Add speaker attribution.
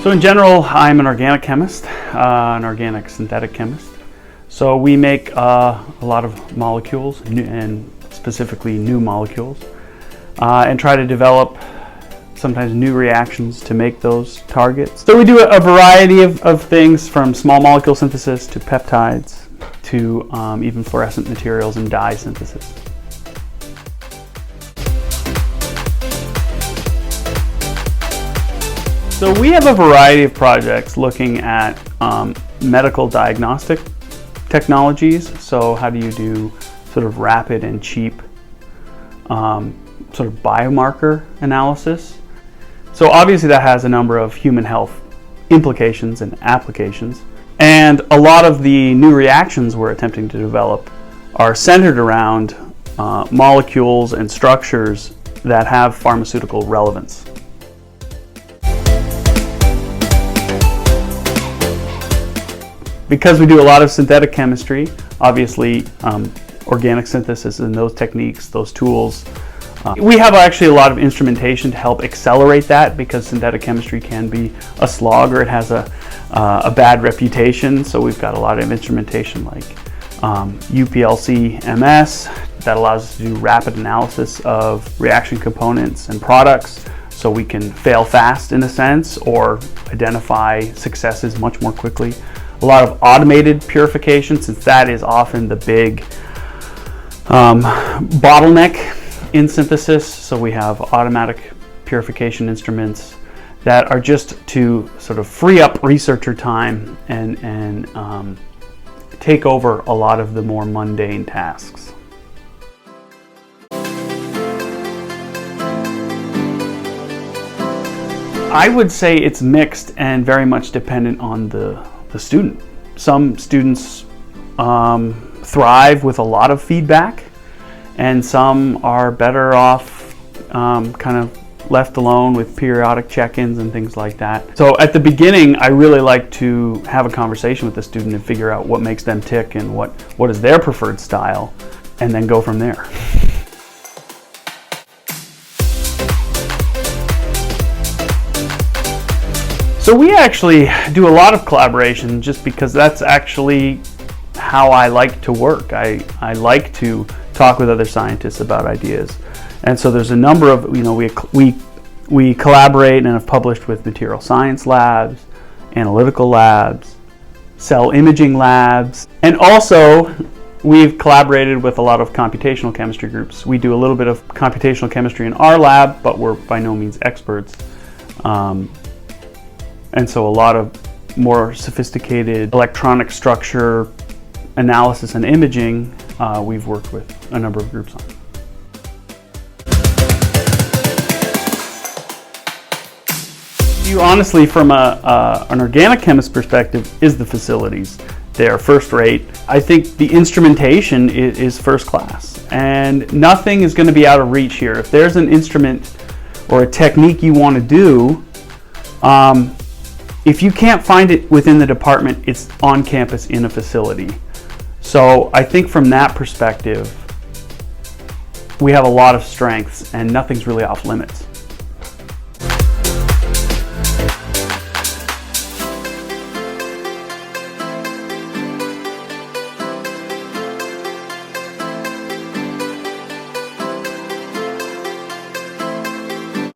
Speaker 1: So in general, I'm an organic chemist, an organic synthetic chemist. So we make a lot of molecules, and specifically new molecules, and try to develop sometimes new reactions to make those targets. So we do a variety of things, from small molecule synthesis to peptides to even fluorescent materials and dye synthesis. So we have a variety of projects looking at medical diagnostic technologies. So how do you do sort of rapid and cheap sort of biomarker analysis? So obviously that has a number of human health implications and applications. And a lot of the new reactions we're attempting to develop are centered around molecules and structures that have pharmaceutical relevance. Because we do a lot of synthetic chemistry, obviously organic synthesis and those techniques, those tools, we have actually a lot of instrumentation to help accelerate that, because synthetic chemistry can be a slog, or it has a bad reputation. So we've got a lot of instrumentation like UPLC-MS that allows us to do rapid analysis of reaction components and products, so we can fail fast in a sense, or identify successes much more quickly. A lot of automated purification, since that is often the big bottleneck in synthesis. So we have automatic purification instruments that are just to sort of free up researcher time and take over a lot of the more mundane tasks. I would say it's mixed and very much dependent on the student. Some students thrive with a lot of feedback, and some are better off kind of left alone with periodic check-ins and things like that. So at the beginning, I really like to have a conversation with the student and figure out what makes them tick and what is their preferred style, and then go from there. So we actually do a lot of collaboration, just because that's actually how I like to work. I like to talk with other scientists about ideas. And so there's a number of, we collaborate and have published with material science labs, analytical labs, cell imaging labs, and also we've collaborated with a lot of computational chemistry groups. We do a little bit of computational chemistry in our lab, but we're by no means experts. And so a lot of more sophisticated electronic structure analysis and imaging, we've worked with a number of groups on. Honestly, from an organic chemist perspective, is the facilities. They are first rate. I think the instrumentation is first class, and nothing is going to be out of reach here. If there's an instrument or a technique you want to do, if you can't find it within the department, it's on campus in a facility. So I think from that perspective, we have a lot of strengths and nothing's really off limits.